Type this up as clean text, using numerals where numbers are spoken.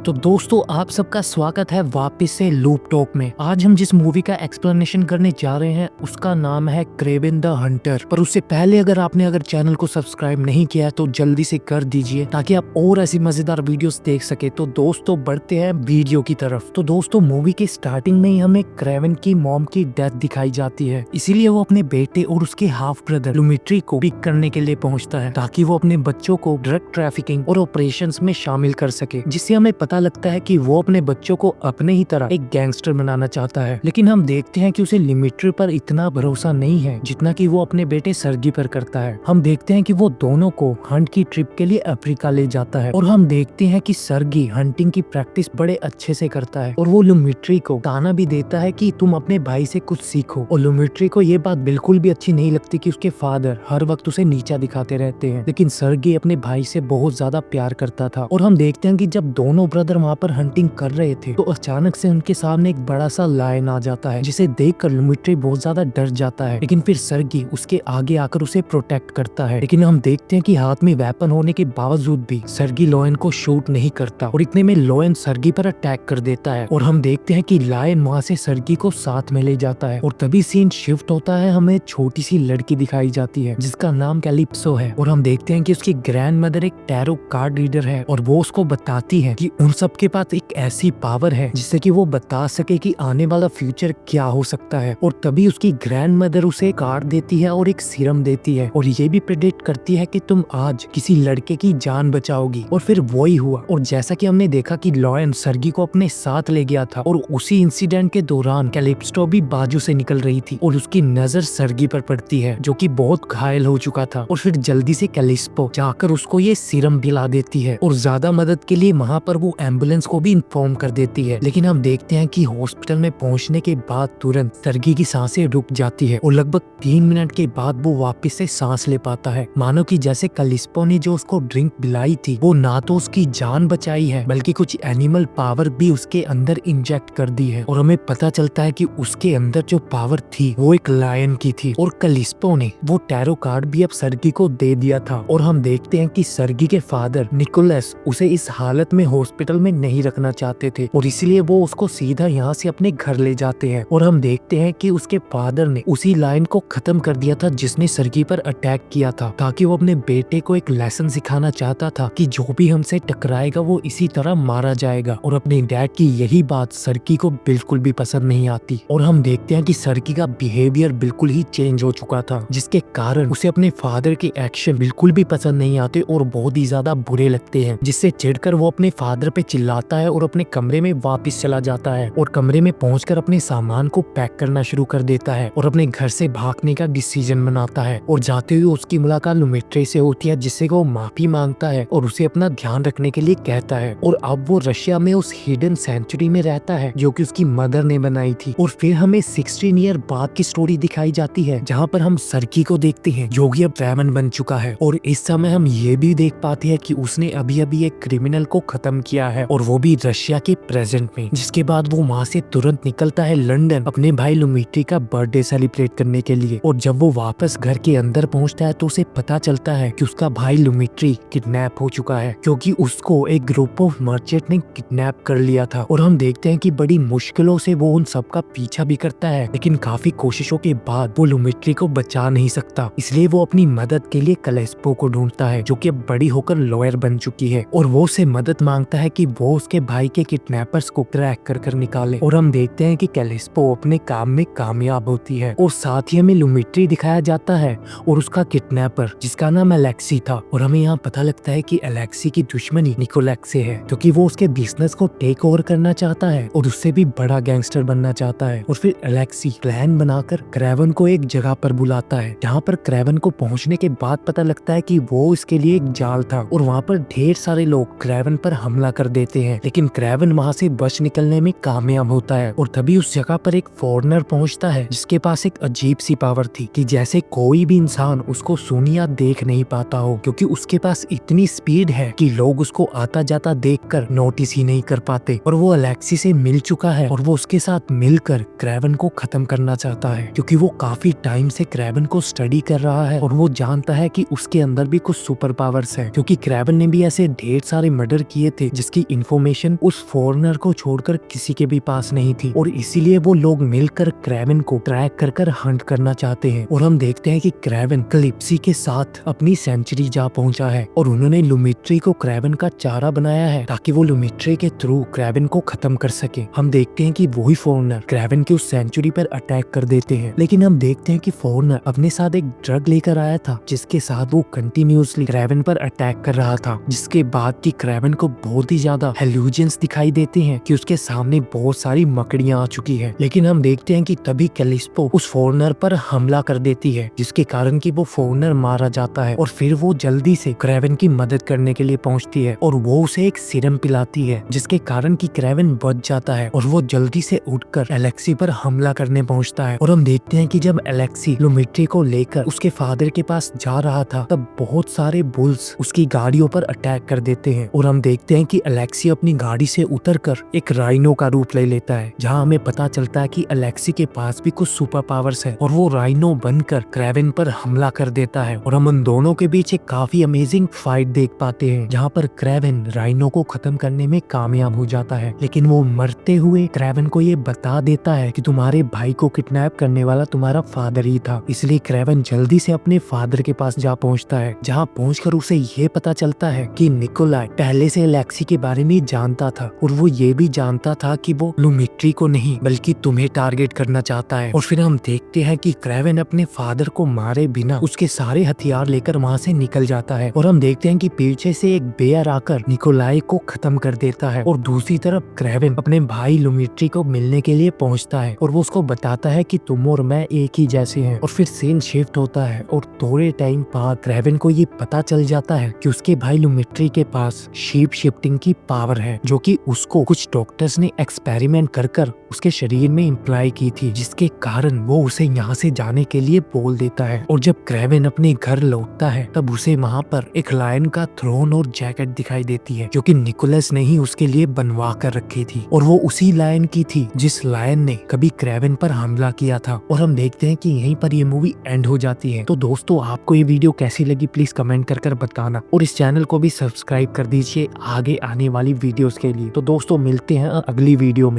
तो दोस्तों आप सबका स्वागत है वापस से लूप टॉक में। आज हम जिस मूवी का एक्सप्लेनेशन करने जा रहे हैं उसका नाम है क्रेवन द हंटर। पर उससे पहले अगर चैनल को सब्सक्राइब नहीं किया है तो जल्दी से कर दीजिए ताकि आप और ऐसी मजेदार वीडियोस देख सके। तो दोस्तों बढ़ते हैं वीडियो की तरफ। तो दोस्तों मूवी की स्टार्टिंग में ही हमें क्रेवन की मॉम की डेथ दिखाई जाती है, इसीलिए वो अपने बेटे और उसके हाफ ब्रदर लुमिट्री को पिक करने के लिए पहुंचता है ताकि वो अपने बच्चों को ड्रग ट्रैफिकिंग और ऑपरेशंस में शामिल कर सके, जिससे हमें पता लगता है कि वो अपने बच्चों को अपने ही तरह एक गैंगस्टर बनाना चाहता है। लेकिन हम देखते हैं कि उसे लिमिट्री पर इतना भरोसा नहीं है जितना कि वो अपने बेटे सर्गी पर करता है। हम देखते हैं कि वो दोनों को हंट की ट्रिप के लिए अफ्रीका ले जाता है और हम देखते हैं कि सर्गी हंटिंग की प्रैक्टिस बड़े अच्छे से करता है और वो लिमिट्री को ताना भी देता है कि तुम अपने भाई से कुछ सीखो। और लिमिट्री को ये बात बिल्कुल भी अच्छी नहीं लगती कि उसके फादर हर वक्त उसे नीचा दिखाते रहते हैं, लेकिन सर्गी अपने भाई से बहुत ज्यादा प्यार करता था। और हम देखते हैं कि जब दोनों ब्रदर वहाँ पर हंटिंग कर रहे थे तो अचानक से उनके सामने एक बड़ा सा लायन आ जाता है, जिसे देखकर लिमिट्री बहुत ज्यादा डर जाता है। लेकिन फिर सर्गी उसके आगे आकर उसे प्रोटेक्ट करता है। लेकिन हम देखते हैं कि हाथ में वेपन होने के बावजूद भी सर्गी लायन को शूट नहीं करता और इतने में लायन सर्गी पर अटैक कर देता है। और हम देखते हैं कि लायन वहाँ से सर्गी को साथ में ले जाता है और तभी सीन शिफ्ट होता है। हमें छोटी सी लड़की दिखाई जाती है जिसका नाम कैलिप्सो है और हम देखते हैं कि उसकी ग्रैंड मदर एक टैरो कार्ड रीडर है और वो उसको बताती है कि उन सबके पास एक ऐसी पावर है जिससे कि वो बता सके कि आने वाला फ्यूचर क्या हो सकता है। और तभी उसकी ग्रैंड मदर उसे कार्ड देती है और एक सीरम देती है और ये भी प्रेडिक्ट करती है कि तुम आज किसी लड़के की जान बचाओगी। और फिर वही हुआ। और जैसा कि हमने देखा कि लायन सर्गी को अपने साथ ले गया था और उसी इंसिडेंट के दौरान कैलिप्सो भी बाजू से निकल रही थी और उसकी नजर सर्गी पर पड़ती है जो कि बहुत घायल हो चुका था। और फिर जल्दी से कैलिप्सो जाकर उसको ये सीरम पिला देती है और ज्यादा मदद के लिए वहाँ पर वो एम्बुलेंस को भी इन्फॉर्म कर देती है। लेकिन हम देखते हैं कि हॉस्पिटल में पहुंचने के बाद तुरंत सर्गी की सांसें रुक जाती है और लगभग 3 मिनट के बाद वो वापस से सांस ले पाता है, मानो कि जैसे कैलिप्सो ने जो उसको ड्रिंक पिलाई थी वो ना तो उसकी जान बचाई है बल्कि कुछ एनिमल पावर भी उसके अंदर इंजेक्ट कर दी है। और हमें पता चलता है कि उसके अंदर जो पावर थी वो एक लायन की थी और कैलिप्सो ने वो टैरो कार्ड भी अब सर्गी को दे दिया था। और हम देखते हैं कि सर्गी के फादर निकोलस उसे इस हालत में हॉस्पिटल में नहीं रखना चाहते थे और इसलिए वो उसको सीधा यहाँ से अपने घर ले जाते हैं। और हम देखते हैं कि उसके फादर ने उसी लाइन को खत्म कर दिया था जिसने सर्गी पर अटैक किया था, ताकि वो अपने बेटे को एक लेसन सिखाना चाहता था कि जो भी हमसे टकराएगा वो इसी तरह मारा जाएगा। और अपने डैड की यही बात सर्गी को बिल्कुल भी पसंद नहीं आती और हम देखते हैं कि सर्गी का बिहेवियर बिल्कुल ही चेंज हो चुका था, जिसके कारण उसे अपने फादर के एक्शन बिल्कुल भी पसंद नहीं आते और बहुत ही ज्यादा बुरे लगते हैं, जिससे चिढ़कर वो अपने फादर पे चिल्लाता है और अपने कमरे में वापस चला जाता है और कमरे में पहुंचकर अपने सामान को पैक करना शुरू कर देता है और अपने घर से भागने का डिसीजन बनाता है। और जाते हुए उसकी मुलाकात लिमिट्री से होती है जिससे वो माफी मांगता है और उसे अपना ध्यान रखने के लिए कहता है। और अब वो रशिया में उस हिडन सेंचुरी में रहता है जो कि उसकी मदर ने बनाई थी। और फिर हमें 16 ईयर बाद की स्टोरी दिखाई जाती है जहाँ पर हम सर्गी को देखते हैं जो कि अब ट्रैमन बन चुका है और इस समय हम ये भी देख पाते हैं कि उसने अभी अभी एक क्रिमिनल को खत्म किया है और वो भी रशिया के प्रेजेंट में। जिसके बाद वो वहाँ से तुरंत निकलता है लंदन अपने भाई लिमिट्री का बर्थडे सेलिब्रेट करने के लिए। और जब वो वापस घर के अंदर पहुँचता है तो उसे पता चलता है कि उसका भाई लिमिट्री किडनैप हो चुका है, क्योंकि उसको एक ग्रुप ऑफ मर्चेंट ने किडनैप कर लिया था। और हम देखते हैं कि बड़ी मुश्किलों से वो उन सबका पीछा भी करता है, लेकिन काफी कोशिशों के बाद वो लिमिट्री को बचा नहीं सकता, इसलिए वो अपनी मदद के लिए कैलिप्सो को ढूंढता है जो कि अब बड़ी होकर लॉयर बन चुकी है और वो उसे मदद मांगता है कि वो उसके भाई के किडनैपर्स को ट्रैक कर निकाले। और हम देखते हैं कि कैलिप्सो अपने काम में कामयाब होती है और साथ ही हमें लिमिट्री दिखाया जाता है और उसका किडनैपर जिसका नाम एलेक्सी था। और हमें यहाँ पता लगता है कि एलेक्सी की दुश्मनी निकोलैक्स से है क्योंकि वो उसके बिजनेस को टेक ओवर करना चाहता है और उससे भी बड़ा गैंगस्टर बनना चाहता है। और फिर एलेक्सी प्लान बनाकर क्रेवन को एक जगह पर बुलाता है जहाँ पर क्रेवन को पहुँचने के बाद पता लगता है कि वो इसके लिए एक जाल था और वहाँ पर ढेर सारे लोग क्रेवन पर हमला कर देते हैं, लेकिन क्रेवन वहाँ से बच निकलने में कामयाब होता है। और तभी उस जगह पर एक फॉरेनर पहुँचता है जिसके पास एक अजीब सी पावर थी कि जैसे कोई भी इंसान उसको सुन या देख नहीं पाता हो, क्योंकि उसके पास इतनी स्पीड है कि लोग उसको आता जाता देखकर नोटिस ही नहीं कर पाते। और वो एलेक्सी से मिल चुका है और वो उसके साथ मिलकर क्रेवन को खत्म करना चाहता है, क्योंकि वो काफी टाइम से क्रेवन को स्टडी कर रहा है और वो जानता है कि उसके अंदर भी कुछ सुपर पावर्स है, क्योंकि क्रेवन ने भी ऐसे ढेर सारे मर्डर किए थे जिसके जिसकी इन्फॉर्मेशन उस फॉरेनर को छोड़कर किसी के भी पास नहीं थी, और इसीलिए वो लोग मिलकर क्रेवन को ट्रैक कर हंट करना चाहते हैं। और हम देखते हैं कि क्रेवन कलिप्सी के साथ अपनी सेंचुरी जा पहुंचा है और उन्होंने लुमिट्री को क्रेवन का चारा बनाया है ताकि वो लुमिट्री के थ्रू क्रेवन को खत्म कर सके। हम देखते हैं कि वही फॉरेनर क्रेवन की उस सेंचुरी पर अटैक कर देते हैं, लेकिन हम देखते हैं कि फॉरेनर अपने साथ एक ड्रग लेकर आया था जिसके साथ वो कंटिन्यूअसली क्रेवन पर अटैक कर रहा था, जिसके बाद की क्रेवन को बहुत ही ज्यादा हेल्यूजन्स दिखाई देते हैं कि उसके सामने बहुत सारी मकड़ियां आ चुकी है। लेकिन हम देखते हैं कि तभी कैलिस्पो उस फॉरेनर पर हमला कर देती है, जिसके कारण कि वो फॉरेनर मारा जाता है और फिर वो जल्दी से क्रेवन की मदद करने के लिए पहुंचती है और वो उसे एक सीरम पिलाती है, जिसके कारण कि क्रेवन बच जाता है और वो जल्दी से उठकर एलेक्सी पर हमला करने पहुंचता है। और हम देखते हैं कि जब एलेक्सी लुमिट्री को लेकर उसके फादर के पास जा रहा था तब बहुत सारे बुल्स उसकी गाड़ियों पर अटैक कर देते हैं और हम देखते हैं कि एलेक्सी अपनी गाड़ी से उतरकर एक राइनो का रूप ले लेता है, जहां हमें पता चलता है कि एलेक्सी के पास भी कुछ सुपर पावर्स है और वो राइनो बनकर क्रेवन पर हमला कर देता है। और हम उन दोनों के बीच एक काफी अमेजिंग फाइट देख पाते हैं जहां पर क्रेवन राइनो को खत्म करने में कामयाब हो जाता है, लेकिन वो मरते हुए क्रेवन को ये बता देता है कि तुम्हारे भाई को किडनैप करने वाला तुम्हारा फादर ही था। इसलिए क्रेवन जल्दी से अपने फादर के पास जा पहुंचता है, जहां पहुंचकर उसे ये पता चलता है कि निकोलाई पहले से एलेक्सी के बारे में जानता था और वो ये भी जानता था कि वो लुमिट्री को नहीं बल्कि तुम्हें टारगेट करना चाहता है। और फिर हम देखते हैं कि क्रेवन अपने फादर को मारे बिना उसके सारे हथियार लेकर वहाँ से निकल जाता है और हम देखते हैं कि पीछे से एक बेयर आकर निकोलाई को खत्म कर देता है और दूसरी तरफ क्रेवन अपने भाई लुमिट्री को मिलने के लिए पहुंचता है और वो उसको बताता है कि तुम और मैं एक ही जैसे हैं। और फिर सीन शिफ्ट होता है और थोड़े टाइम बाद क्रेवन को ये पता चल जाता है कि उसके भाई लुमिट्री के पास शेप शिफ्टिंग की पावर है, जो कि उसको कुछ डॉक्टर्स ने एक्सपेरिमेंट कर उसके शरीर में इम्प्लाई की थी, जिसके कारण वो उसे यहाँ से जाने के लिए बोल देता है। और जब क्रेवन अपने घर लौटता है तब उसे वहाँ पर एक लायन का थ्रोन और जैकेट दिखाई देती है, जो कि निकोलस ने ही उसके लिए बनवा कर रखी थी और वो उसी लायन की थी जिस लायन ने कभी क्रेवन पर हमला किया था। और हम देखते हैं कि यहीं पर ये मूवी एंड हो जाती है। तो दोस्तों, आपको ये वीडियो कैसी लगी प्लीज कमेंट कर बताना और इस चैनल को भी सब्सक्राइब कर दीजिए आगे आने वाली वीडियोस के लिए। तो दोस्तों, मिलते हैं अगली वीडियो में।